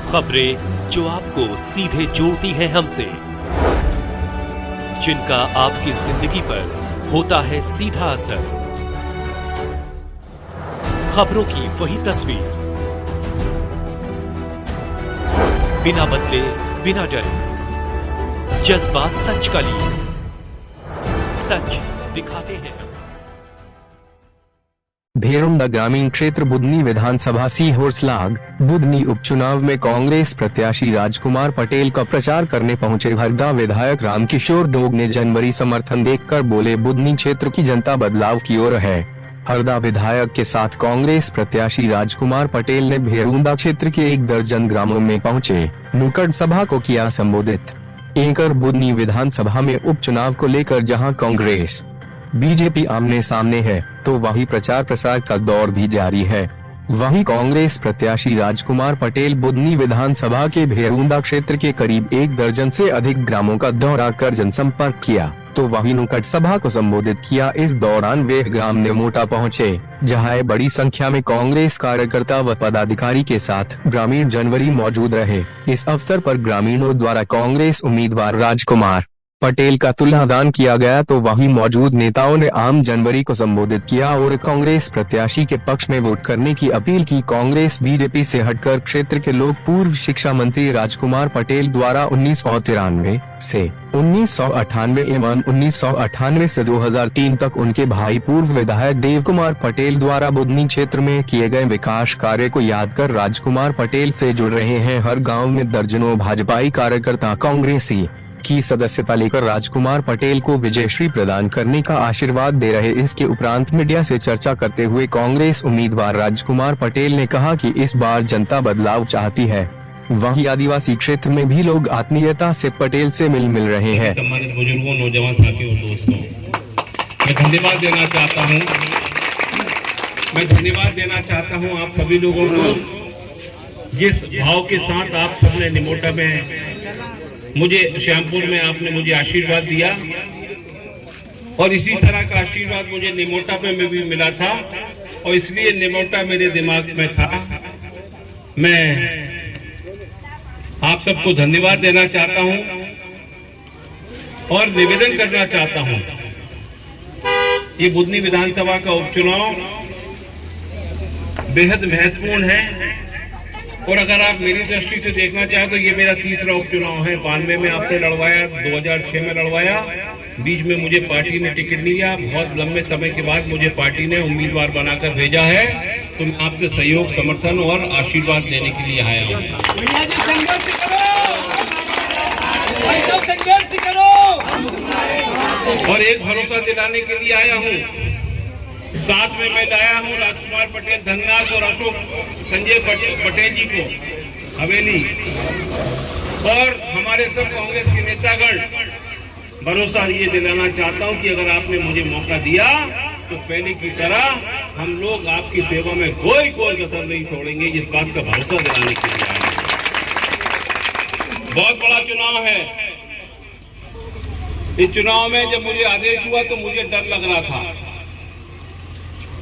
खबरें जो आपको सीधे जोड़ती हैं हमसे, जिनका आपकी जिंदगी पर होता है सीधा असर। खबरों की वही तस्वीर, बिना बदले बिना डरे, जज्बा सच का लिए, सच दिखाते हैं। भेरुंडा ग्रामीण क्षेत्र बुदनी विधानसभा सीहोर स्लाग बुदनी उपचुनाव में कांग्रेस प्रत्याशी राजकुमार पटेल का प्रचार करने पहुंचे हरदा विधायक रामकिशोर डोग ने जनवरी समर्थन देखकर बोले, बुदनी क्षेत्र की जनता बदलाव की ओर है। हरदा विधायक के साथ कांग्रेस प्रत्याशी राजकुमार पटेल ने भेरुंडा क्षेत्र के 1 दर्जन ग्रामों में पहुंचे नुक्कड़ सभा को किया संबोधित। एंकर बुदनी विधानसभा में उपचुनाव को लेकर जहां कांग्रेस बीजेपी आमने सामने है, तो वहीं प्रचार प्रसार का दौर भी जारी है। वहीं कांग्रेस प्रत्याशी राजकुमार पटेल बुदनी विधानसभा के भेरुंडा क्षेत्र के करीब 1 दर्जन से अधिक ग्रामों का दौरा कर जनसंपर्क किया, तो वहीं नुक्कड़ सभा को संबोधित किया। इस दौरान वे ग्राम नेमोटा पहुंचे, जहां बड़ी संख्या में कांग्रेस कार्यकर्ता व पदाधिकारी के साथ ग्रामीण जनवरी मौजूद रहे। इस अवसर पर ग्रामीणों द्वारा कांग्रेस उम्मीदवार राजकुमार पटेल का तुल्यदान किया गया, तो वहीं मौजूद नेताओं ने आम जनवरी को संबोधित किया और कांग्रेस प्रत्याशी के पक्ष में वोट करने की अपील की। कांग्रेस बीजेपी से हटकर क्षेत्र के लोग पूर्व शिक्षा मंत्री राजकुमार पटेल द्वारा 1993 से 1998 एवं 1998 से 2003 तक उनके भाई पूर्व विधायक देव कुमार पटेल द्वारा बुदनी क्षेत्र में किए गए विकास कार्य को याद कर राजकुमार पटेल से जुड़ रहे हैं। हर गाँव में दर्जनों भाजपाई कार्यकर्ता कांग्रेसी की सदस्यता लेकर राजकुमार पटेल को विजयश्री प्रदान करने का आशीर्वाद दे रहे। इसके उपरांत मीडिया से चर्चा करते हुए कांग्रेस उम्मीदवार राजकुमार पटेल ने कहा कि इस बार जनता बदलाव चाहती है। वहीं आदिवासी क्षेत्र में भी लोग आत्मीयता से पटेल से मिल रहे हैं। सम्मानित बुजुर्गों, नौजवान साथियों और दोस्तों, मैं धन्यवाद देना चाहता हूं आप सभी लोगों को, जिस भाव के साथ आप सबने निमोटा में मुझे श्यामपुर में आपने मुझे आशीर्वाद दिया, और इसी तरह का आशीर्वाद मुझे निमोटा में भी मिला था, और इसलिए निमोटा मेरे दिमाग में था। मैं आप सबको धन्यवाद देना चाहता हूं और निवेदन करना चाहता हूं, ये बुदनी विधानसभा का उपचुनाव बेहद महत्वपूर्ण है। और अगर आप मेरी दृष्टि से देखना चाहें तो ये मेरा तीसरा उपचुनाव है। 92 में आपने लड़वाया, 2006 में लड़वाया, बीच में मुझे पार्टी ने टिकट नहीं दिया। बहुत लंबे समय के बाद मुझे पार्टी ने उम्मीदवार बनाकर भेजा है, तो मैं आपसे सहयोग, समर्थन और आशीर्वाद देने के लिए आया हूँ। और एक भरोसा दिलाने के लिए आया हूँ। साथ में मैं लाया हूं राजकुमार पटेल, धनराज और अशोक संजय पटेल जी को हवेली, और हमारे सब कांग्रेस के नेतागण। भरोसा ये दिलाना चाहता हूं कि अगर आपने मुझे मौका दिया तो पहले की तरह हम लोग आपकी सेवा में कोई कसर नहीं छोड़ेंगे। इस बात का भरोसा दिलाने के लिए आए। बहुत बड़ा चुनाव है। इस चुनाव में जब मुझे आदेश हुआ तो मुझे डर लग रहा था।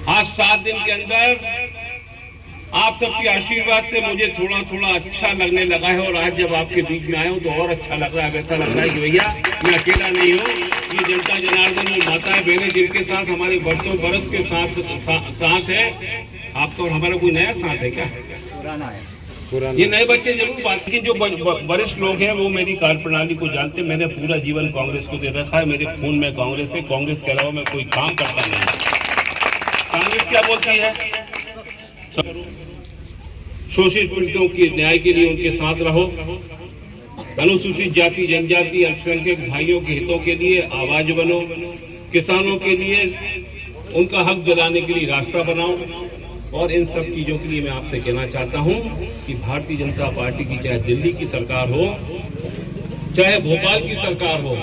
आज 7 दिन के अंदर आप सबके आशीर्वाद से मुझे थोड़ा थोड़ा अच्छा लगने लगा है, और आज जब आपके बीच में आया हूं तो और अच्छा लग रहा है। ऐसा लग रहा है कि भैया मैं अकेला नहीं हूं, ये जनता जनार्दन में माताएं बहनें जिनके साथ हमारे बरसों बरस के साथ है। आपका और हमारा कोई नया साथ है क्या? पुराना है। ये नए बच्चे जरूर बात, लेकिन जो वरिष्ठ लोग हैं वो मेरी कार्यप्रणाली को जानते। मैंने पूरा जीवन कांग्रेस को दे रखा है, मेरे खून में कांग्रेस है। कांग्रेस के अलावा मैं कोई काम करता नहीं। कांग्रेस क्या बोलती है? शोषित पीड़ितों के न्याय के लिए उनके साथ रहो, अनुसूचित जाति जनजाति अल्पसंख्यक भाइयों के हितों के लिए आवाज बनो, किसानों के लिए उनका हक दिलाने के लिए रास्ता बनाओ। और इन सब चीजों के लिए मैं आपसे कहना चाहता हूं कि भारतीय जनता पार्टी की चाहे दिल्ली की सरकार हो, चाहे भोपाल की सरकार हो,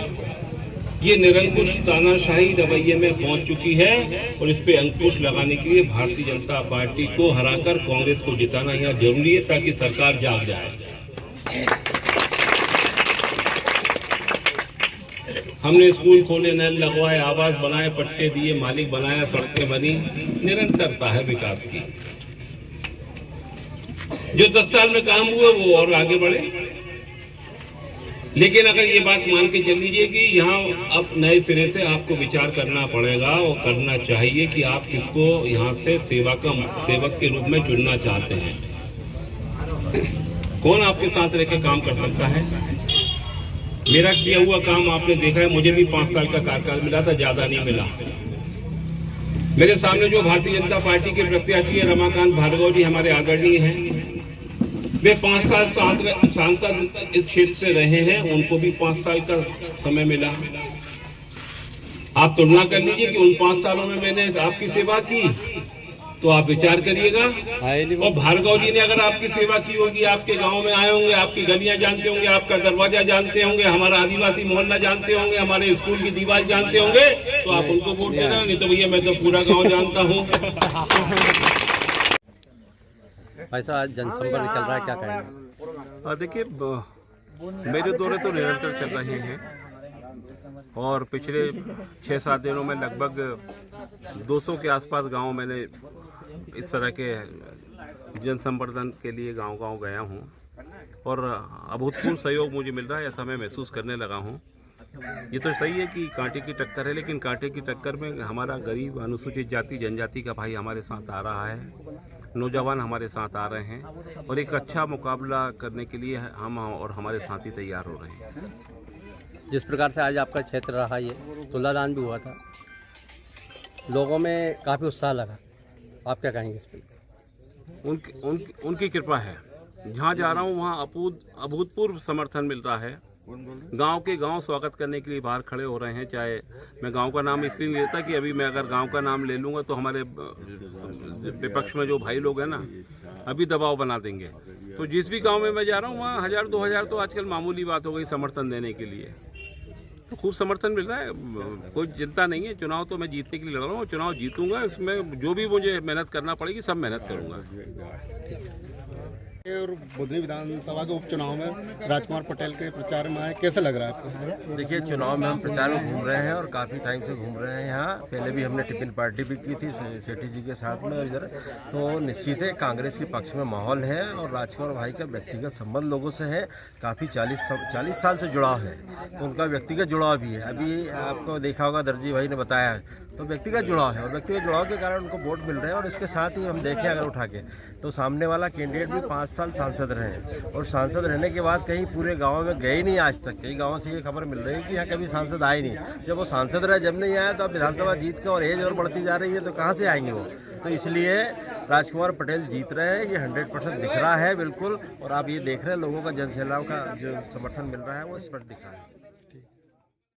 ये निरंकुश तानाशाही रवैये में पहुंच चुकी है, और इस पे अंकुश लगाने के लिए भारतीय जनता पार्टी को हराकर कांग्रेस को जिताना यहाँ जरूरी है, ताकि सरकार जाग जाए। हमने स्कूल खोले, नल लगवाए, आवास बनाए, पट्टे दिए, मालिक बनाया, सड़कें बनी, निरंतरता है विकास की। जो 10 साल में काम हुआ वो और आगे बढ़े। लेकिन अगर ये बात मान के चल लीजिए कि यहाँ अब नए सिरे से आपको विचार करना पड़ेगा और करना चाहिए कि आप किसको यहाँ से सेवक के रूप में चुनना चाहते हैं। कौन आपके साथ रह के काम कर सकता है? मेरा किया हुआ काम आपने देखा है, मुझे भी 5 साल का कार्यकाल मिला था, ज्यादा नहीं मिला। मेरे सामने जो भारतीय जनता पार्टी के प्रत्याशी है रमाकांत भार्गव जी हमारे आदरणीय हैं, वे 5 साल सांसद इस क्षेत्र से रहे हैं, उनको भी 5 साल का समय मिला। आप तुलना कर लीजिए कि उन 5 सालों में मैंने आपकी सेवा की, तो आप विचार करिएगा। और भार्गव जी ने अगर आपकी सेवा की होगी, आपके गांव में आए होंगे, आपकी गलियां जानते होंगे, आपका दरवाजा जानते होंगे, हमारा आदिवासी मोहल्ला जानते होंगे, हमारे स्कूल की दीवार जानते होंगे, तो आप उनको वोट देना। नहीं तो भैया मैं तो पूरा गाँव जानता हूँ। ऐसा आज जनसंपर्क चल रहा है, क्या कहेंगे? देखिए, मेरे दौरे तो निरंतर चल रहे हैं और पिछले 6-7 दिनों में लगभग 200 के आसपास गांव मैंने इस तरह के जनसंवर्धन के लिए गांव-गांव गया हूं और अभूतपूर्व सहयोग मुझे मिल रहा है, ऐसा मैं महसूस करने लगा हूं। ये तो सही है कि कांटे की टक्कर है, लेकिन कांटे की टक्कर में हमारा गरीब अनुसूचित जाति जनजाति का भाई हमारे साथ आ रहा है, नौजवान हमारे साथ आ रहे हैं और एक अच्छा मुकाबला करने के लिए हम और हमारे साथी तैयार हो रहे हैं। जिस प्रकार से आज आपका क्षेत्र रहा, ये तुलादान भी हुआ था, लोगों में काफ़ी उत्साह लगा, आप क्या कहेंगे इस पर? उनकी कृपा है। जहाँ जा रहा हूँ वहाँ अभूतपूर्व समर्थन मिल रहा है। गांव के गांव स्वागत करने के लिए बाहर खड़े हो रहे हैं। चाहे मैं गांव का नाम इसलिए नहीं लेता कि अभी मैं अगर गांव का नाम ले लूँगा तो हमारे विपक्ष में जो भाई लोग हैं ना, अभी दबाव बना देंगे। तो जिस भी गांव में मैं जा रहा हूँ वहाँ 1000-2000 तो आजकल मामूली बात हो गई समर्थन देने के लिए। तो खूब समर्थन मिल रहा है, कोई चिंता नहीं है। चुनाव तो मैं जीतने के लिए लड़ रहा हूँ, चुनाव जीतूंगा, इसमें जो भी मुझे मेहनत करना पड़ेगी सब मेहनत करूँगा। और बुधनी विधानसभा के उपचुनाव में राजकुमार पटेल के प्रचार में आए, कैसा लग रहा है आपको? देखिए, चुनाव में हम प्रचार में घूम रहे हैं और काफ़ी टाइम से घूम रहे हैं यहाँ। पहले भी हमने टिफिन पार्टी भी की थी सेठी जी के साथ में इधर। तो निश्चित है कांग्रेस के पक्ष में माहौल है और राजकुमार भाई का व्यक्तिगत संबंध लोगों से है, काफ़ी 40 साल से जुड़ाव है, तो उनका व्यक्तिगत जुड़ाव भी है। अभी आपको देखा होगा, दर्जी भाई ने बताया, तो व्यक्तिगत जुड़ाव है और व्यक्तिगत जुड़ाव के कारण उनको वोट मिल रहे हैं। और इसके साथ ही हम देखें अगर उठा के, तो सामने वाला कैंडिडेट भी 5 साल सांसद रहे हैं और सांसद रहने के बाद कहीं पूरे गांव में गए नहीं आज तक। कई गांवों से ये खबर मिल रही है कि यहाँ कभी सांसद आए नहीं। जब वो सांसद रहे, जब नहीं आया, तो अब विधानसभा जीत के और एज और बढ़ती जा रही है, तो कहाँ से आएंगे वो? तो इसलिए राजकुमार पटेल जीत रहे हैं, ये 100% दिख रहा है बिल्कुल। और आप ये देख रहे हैं लोगों का जनसेनाओं का जो समर्थन मिल रहा है वो स्पष्ट दिख रहा है।